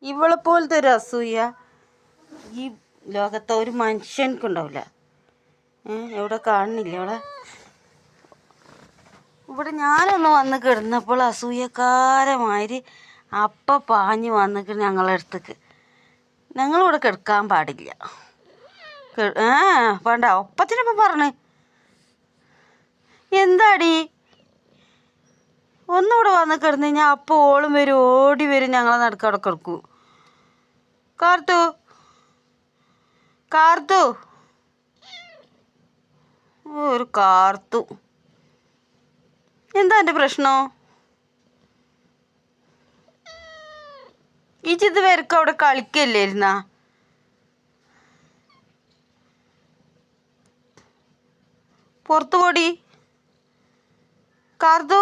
ഇവളെ പോലത്തെ ഒരു അസൂയ ഈ ലോകത്തെ ഒരു മനുഷ്യൻക്കുണ്ടാവില്ല. എവിടെ കാണുന്നില്ല അവളെ. ഇവിടെ ഞാനൊന്ന് വന്ന് കിടന്നപ്പോൾ അസൂയക്കാരമാതിരി പാഞ്ഞ് വന്നിട്ട് ഞങ്ങളുടെ അടുത്തേക്ക്. ഞങ്ങളിവിടെ കിടക്കാൻ പാടില്ല. വേണ്ട ഒപ്പത്തിനൊപ്പം പറഞ്ഞ് എന്താടി ഒന്നുകൂടെ വന്ന് കിടന്ന് കഴിഞ്ഞാൽ അപ്പോൾ ഓളും വരും, ഓടി വരും, ഞങ്ങളെ നടുക്കവിടെ കിടക്കും. കാർത്തു കാർത്തു ഒരു കാർത്തു, എന്താ എൻ്റെ പ്രശ്നം? ഈ ചിത് വരക്ക് അവിടെ കളിക്കല്ലായിരുന്ന? പുറത്തു പോടി കാർത്തു.